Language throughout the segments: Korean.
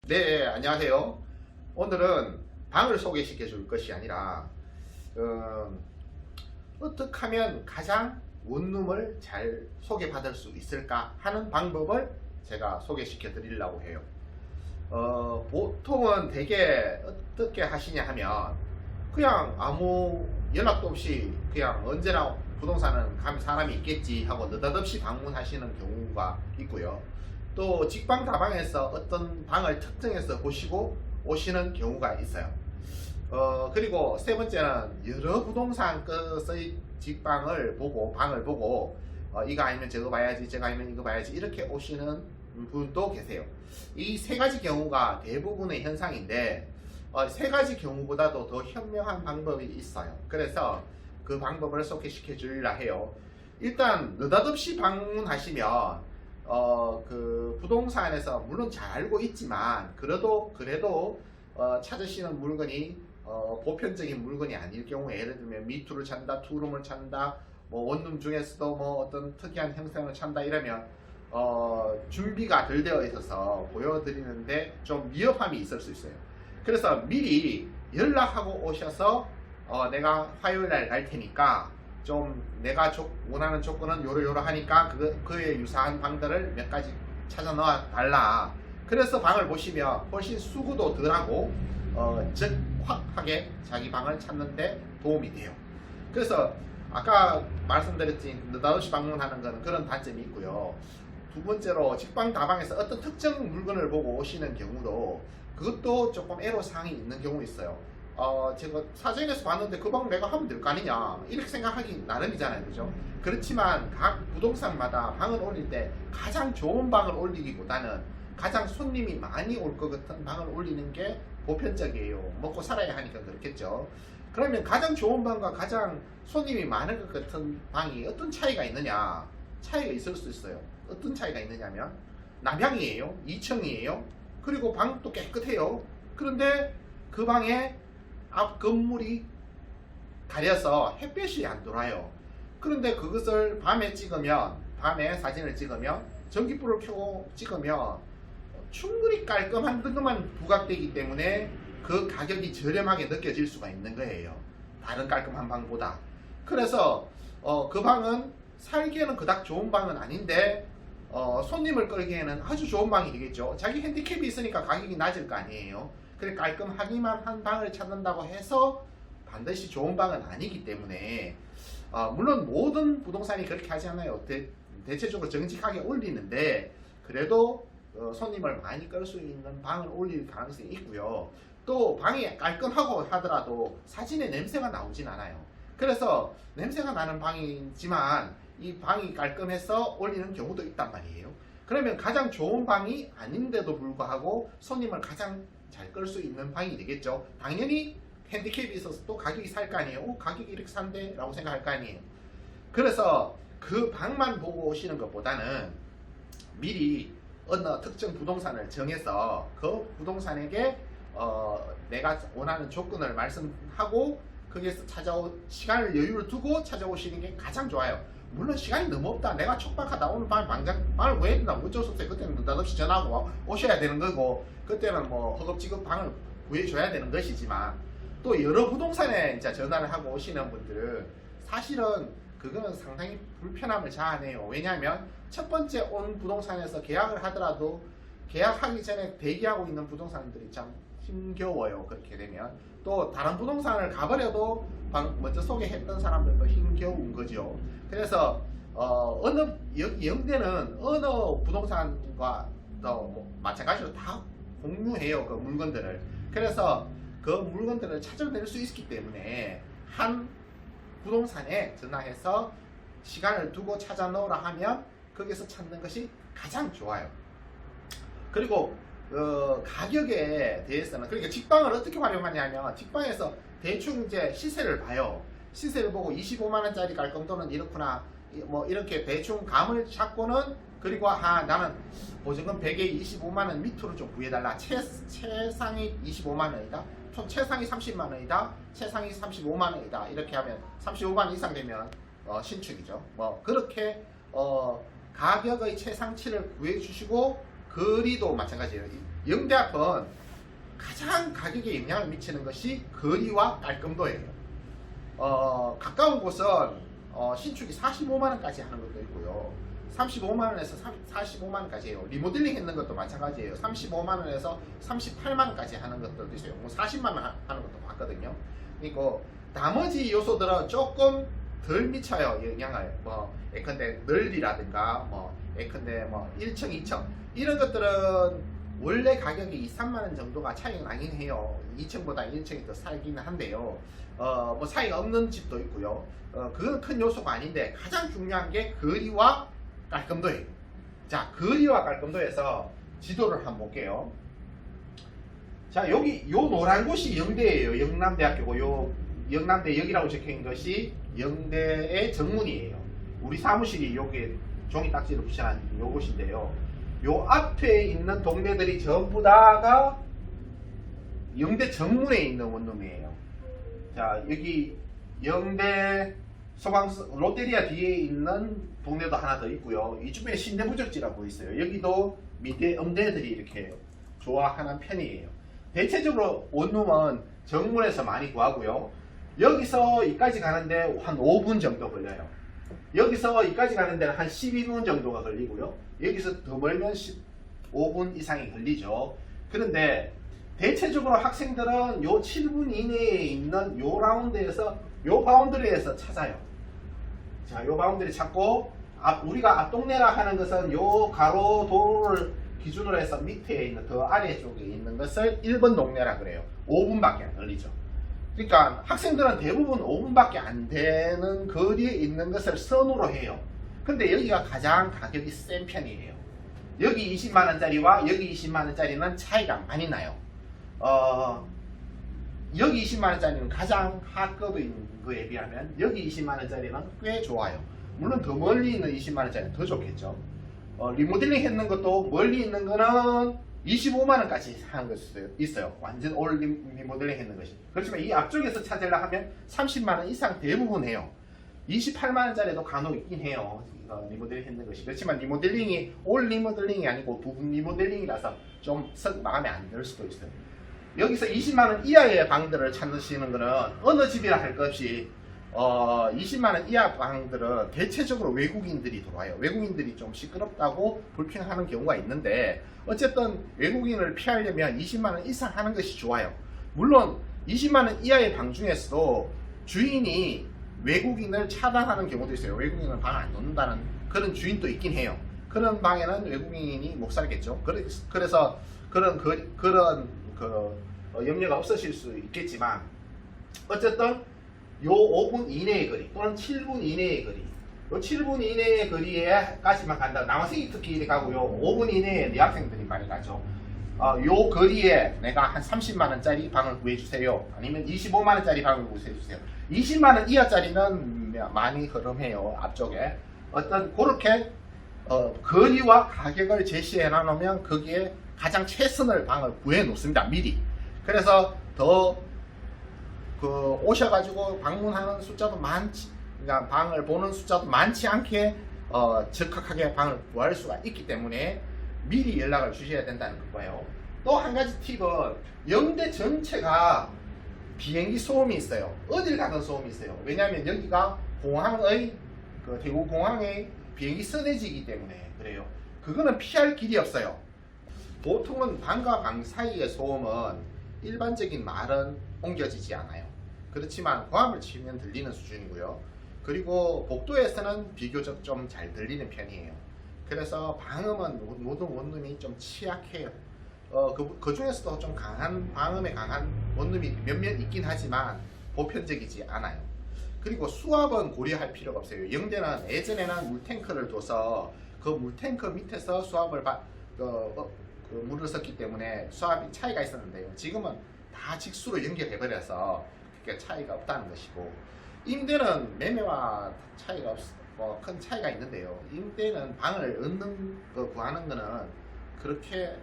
네, 안녕하세요. 오늘은 방을 소개시켜 줄 것이 아니라 어떻게 하면 가장 원룸을 잘 소개받을 수 있을까 하는 방법을 제가 소개시켜 드리려고 해요. 보통은 되게 어떻게 하시냐 하면 그냥 아무 연락도 없이 그냥 언제나 부동산은 가면 사람이 있겠지 하고 느닷없이 방문하시는 경우가 있고요. 또 직방 다방에서 어떤 방을 특정해서 보시고 오시는 경우가 있어요. 그리고 세 번째는 여러 부동산 것의 직방을 보고 방을 보고 이거 아니면 저거 봐야지 저거 아니면 이거 봐야지 이렇게 오시는 분도 계세요. 이 세 가지 경우가 대부분의 현상인데 세 가지 경우보다도 더 현명한 방법이 있어요. 그래서 그 방법을 소개시켜 주리라 해요. 일단 느닷없이 방문하시면 그 부동산에서 물론 잘 알고 있지만 그래도 찾으시는 물건이 보편적인 물건이 아닐 경우에 예를 들면 미투를 찾는다, 투룸을 찾는다, 뭐 원룸 중에서도 뭐 어떤 특이한 형상을 찾는다 이러면 준비가 덜 되어 있어서 보여드리는데 좀 위험함이 있을 수 있어요. 그래서 미리 연락하고 오셔서 내가 화요일날 갈 테니까 좀 내가 원하는 조건은 요러 하니까 그에 유사한 방들을 몇 가지 찾아 넣어 달라. 그래서 방을 보시면 훨씬 수고도 덜하고 적확하게 자기 방을 찾는데 도움이 돼요. 그래서 아까 말씀드렸지 느닷없이 방문하는 것은 그런 단점이 있고요. 두 번째로 직방 다방에서 어떤 특정 물건을 보고 오시는 경우도 그것도 조금 애로사항이 있는 경우 있어요. 제가 사진에서 봤는데 그 방 내가 하면 될 거 아니냐 이렇게 생각하기 나름이잖아요, 그죠? 그렇지만 각 부동산마다 방을 올릴 때 가장 좋은 방을 올리기보다는 가장 손님이 많이 올 것 같은 방을 올리는 게 보편적이에요. 먹고 살아야 하니까 그렇겠죠. 그러면 가장 좋은 방과 가장 손님이 많은 것 같은 방이 어떤 차이가 있느냐? 차이가 있을 수 있어요. 어떤 차이가 있느냐면 남향이에요, 2층이에요, 그리고 방도 깨끗해요. 그런데 그 방에 앞 건물이 가려서 햇볕이 안 들어와요. 그런데 그것을 밤에 사진을 찍으면 전기불을 켜고 찍으면 충분히 깔끔한 것만 부각되기 때문에 그 가격이 저렴하게 느껴질 수가 있는 거예요. 다른 깔끔한 방보다. 그래서 그 방은 살기에는 그닥 좋은 방은 아닌데 손님을 끌기에는 아주 좋은 방이 되겠죠. 자기 핸디캡이 있으니까 가격이 낮을 거 아니에요. 그래 깔끔하기만 한 방을 찾는다고 해서 반드시 좋은 방은 아니기 때문에 물론 모든 부동산이 그렇게 하지 않아요. 대체적으로 정직하게 올리는데 그래도 손님을 많이 끌 수 있는 방을 올릴 가능성이 있고요. 또 방이 깔끔하고 하더라도 사진에 냄새가 나오진 않아요. 그래서 냄새가 나는 방이지만 이 방이 깔끔해서 올리는 경우도 있단 말이에요. 그러면 가장 좋은 방이 아닌데도 불구하고 손님을 가장 잘 끌 수 있는 방이 되겠죠. 당연히 핸디캡이 있어서 또 가격이 살 거 아니에요. 가격이 이렇게 산데? 라고 생각할 거 아니에요. 그래서 그 방만 보고 오시는 것보다는 미리 어느 특정 부동산을 정해서 그 부동산에게 내가 원하는 조건을 말씀하고 거기에서 시간을 여유를 두고 찾아오시는 게 가장 좋아요. 물론 시간이 너무 없다, 내가 촉박하다, 오늘 밤에 방을 구해야 된다, 어쩔 수 없어요. 그때는 느닷없이 전화하고 오셔야 되는 거고 그때는 뭐 허겁지겁 방을 구해줘야 되는 것이지만 또 여러 부동산에 이제 전화를 하고 오시는 분들은 사실은 그거는 상당히 불편함을 자아내요. 왜냐하면 첫 번째 온 부동산에서 계약을 하더라도 계약하기 전에 대기하고 있는 부동산들이 참 힘겨워요. 그렇게 되면 또 다른 부동산을 가버려도 먼저 소개했던 사람들도 힘겨운 거죠. 그래서 영대는 어느 부동산과 또 마찬가지로 다 공유해요. 그 물건들을. 그래서 그 물건들을 찾아낼 수 있기 때문에 한 부동산에 전화해서 시간을 두고 찾아 넣으라 하면 거기서 찾는 것이 가장 좋아요. 그리고 가격에 대해서는, 그러니까 직방을 어떻게 활용하냐면 직방에서 대충 이제 시세를 봐요. 시세를 보고 25만원짜리 갈 정도는 이렇구나, 뭐 이렇게 대충 감을 잡고는, 그리고 나는 보증금 100에 25만원 밑으로 좀 구해달라. 최상이 25만원이다, 최상이 30만원이다, 최상이 35만원이다 이렇게 하면 35만원 이상 되면 신축이죠. 뭐 그렇게 가격의 최상치를 구해주시고, 거리도 마찬가지예요. 영대 앞은 가장 가격에 영향을 미치는 것이 거리와 깔끔도예요. 가까운 곳은 신축이 45만원까지 하는 것도 있고요. 35만원에서 45만원까지 해요. 리모델링 했는 것도 마찬가지예요. 35만원에서 38만원까지 하는 것들도 있어요. 뭐 40만원 하는 것도 봤거든요. 그리고 나머지 요소들은 조금 덜 미쳐요. 영향을. 뭐 예컨대 넓이라든가 뭐 예컨대 뭐 1층 2층 이런 것들은 원래 가격이 2, 3만원 정도가 차이가 나긴 해요. 2층보다 1층이 더 싸긴 한데요. 뭐 차이가 없는 집도 있고요. 그건 큰 요소가 아닌데 가장 중요한 게 거리와 깔끔도예요. 자, 거리와 깔끔도에서 지도를 한번 볼게요. 자, 여기 요 노란 곳이 영대예요. 영남대학교고 요 영남대 역이라고 적혀있는 것이 영대의 정문이에요. 우리 사무실이 여기에 종이 딱지를 붙여놓은 요 곳인데요. 요 앞에 있는 동네들이 전부 다가 영대 정문에 있는 원룸이에요. 자, 여기 영대 롯데리아 뒤에 있는 동네도 하나 더 있고요. 이 주변에 신대부적지라고 있어요. 여기도 미대 음대들이 이렇게 좋아하는 편이에요. 대체적으로 원룸은 정문에서 많이 구하고요. 여기서 이까지 가는데 한 5분 정도 걸려요. 여기서 이까지 가는 데는 한 12분 정도가 걸리고요. 여기서 더 멀면 15분 이상이 걸리죠. 그런데 대체적으로 학생들은 요 7분 이내에 있는 요 라운드에서 요 바운드리에서 찾아요. 자, 요 바운드리 찾고 우리가 앞동네라 하는 것은 요 가로 도로를 기준으로 해서 밑에 있는 더 아래쪽에 있는 것을 1번 동네라 그래요. 5분밖에 안 걸리죠. 그러니까 학생들은 대부분 5분밖에 안 되는 거리에 있는 것을 선호로 해요. 근데 여기가 가장 가격이 센 편이에요. 여기 20만원짜리와 여기 20만원짜리는 차이가 많이 나요. 여기 20만원짜리는 가장 하급인 거에 비하면 여기 20만원짜리는 꽤 좋아요. 물론 더 멀리 있는 20만원짜리는 더 좋겠죠. 리모델링 했는 것도 멀리 있는 거는 25만원까지 하는 것이 있어요. 완전 올 리모델링 했는 것이. 그렇지만 이 앞쪽에서 찾으려 하면 30만원 이상 대부분 해요. 28만원짜리도 간혹 있긴 해요. 리모델링 했는 것이. 그렇지만 리모델링이 올 리모델링이 아니고 부분 리모델링이라서 좀 마음에 안 들 수도 있어요. 여기서 20만원 이하의 방들을 찾으시는 거는 어느 집이라 할 것 없이 20만원 이하 방들은 대체적으로 외국인들이 들어와요. 외국인들이 좀 시끄럽다고 불평하는 경우가 있는데 어쨌든 외국인을 피하려면 20만원 이상 하는 것이 좋아요. 물론 20만원 이하의 방 중에서도 주인이 외국인을 차단하는 경우도 있어요. 외국인은 방을 안 놓는다는 그런 주인도 있긴 해요. 그런 방에는 외국인이 못 살겠죠. 그래서 그런 염려가 없으실 수 있겠지만 어쨌든 요 5분 이내의 거리 또는 7분 이내의 거리 요 7분 이내의 거리에까지만 간다. 남학생이 특히 이렇게 가고요. 5분 이내에 대학생들이 많이 가죠. 요 거리에 내가 한 30만원짜리 방을 구해주세요. 아니면 25만원짜리 방을 구해주세요. 20만원 이하짜리는 많이 흐름해요. 앞쪽에. 어떤 그렇게 거리와 가격을 제시해 놔놓으면 거기에 가장 최선을 방을 구해 놓습니다. 미리. 그래서 더 오셔가지고 방문하는 숫자도 많지, 그러니까 방을 보는 숫자도 많지 않게 적합하게 방을 구할 수가 있기 때문에 미리 연락을 주셔야 된다는 거예요. 또 한 가지 팁은 영대 전체가 비행기 소음이 있어요. 어딜 가든 소음이 있어요. 왜냐하면 여기가 공항의 대구 공항의 비행기 서내지이기 때문에 그래요. 그거는 피할 길이 없어요. 보통은 방과 방 사이의 소음은 일반적인 말은 옮겨지지 않아요. 그렇지만 고함을 치면 들리는 수준이고요. 그리고 복도에서는 비교적 좀 잘 들리는 편이에요. 그래서 방음은 모든 원룸이 좀 취약해요. 그 중에서도 좀 강한 방음에 강한 원룸이 몇몇 있긴 하지만 보편적이지 않아요. 그리고 수압은 고려할 필요가 없어요. 영대는 예전에는 물탱크를 둬서 그 물탱크 밑에서 수압을 물을 썼기 때문에 수압이 차이가 있었는데요. 지금은 다 직수로 연결해버려서 그렇게 차이가 없다는 것이고, 임대는 매매와 차이가 큰 차이가 있는데요. 임대는 방을 얻는 구하는 거는 그렇게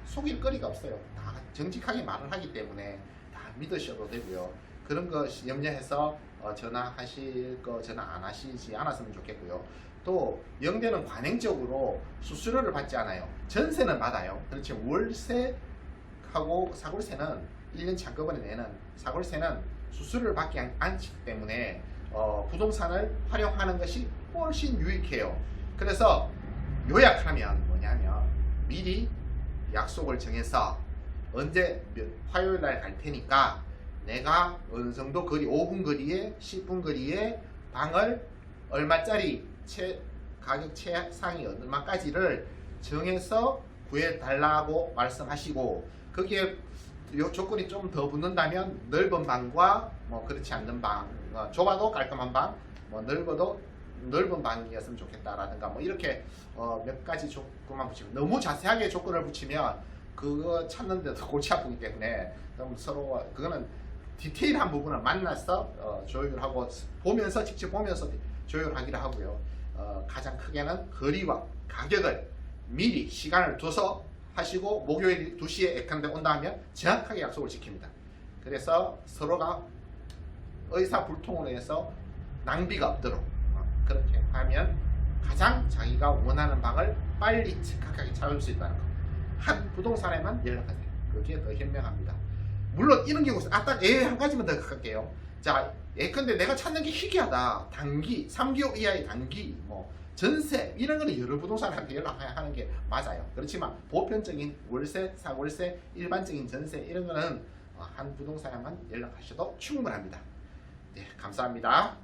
속일 거리가 없어요. 다 정직하게 말을 하기 때문에 다 믿으셔도 되고요. 그런 거 염려해서 전화하실 거 전화 안 하시지 않았으면 좋겠고요. 또 영대는 관행적으로 수수료를 받지 않아요. 전세는 받아요. 그렇지 월세하고 사골세는 1년치 한꺼번에 내는 사골세는 수수료를 받지 않기 때문에 부동산을 활용하는 것이 훨씬 유익해요. 그래서 요약하면 뭐냐면 미리 약속을 정해서 언제 화요일 날 갈 테니까 내가 어느 정도 거리 5분 거리에 10분 거리에 방을 얼마짜리 가격 최상위 얼마까지를 정해서 구해달라고 말씀하시고 거기에 조건이 좀 더 붙는다면 넓은 방과 뭐 그렇지 않는 방 좁아도 깔끔한 방 뭐 넓어도 넓은 방이었으면 좋겠다라든가 뭐 이렇게 몇 가지 조건만 붙이고 너무 자세하게 조건을 붙이면 그거 찾는데도 골치 아프기 때문에 너무 서로 그거는 디테일한 부분을 만나서 조율하고 보면서 직접 보면서 조율하기로 하고요. 가장 크게는 거리와 가격을 미리 시간을 둬서 하시고 목요일 2시에 예컨대 온다 하면 정확하게 약속을 지킵니다. 그래서 서로가 의사불통으로 해서 낭비가 없도록 그렇게 하면 가장 자기가 원하는 방을 빨리 즉각하게 찾을 수 있다는 거. 한 부동산에만 연락하세요. 그게 더 현명합니다. 물론 이런 경우 딱 예외 한 가지만 더 할게요. 자, 예컨대 내가 찾는 게 희귀하다. 단기, 3개월 이하의 단기, 뭐 전세 이런 거는 여러 부동산한테 연락하는 게 맞아요. 그렇지만 보편적인 월세, 사월세, 일반적인 전세 이런 거는 한 부동산에만 연락하셔도 충분합니다. 네, 감사합니다.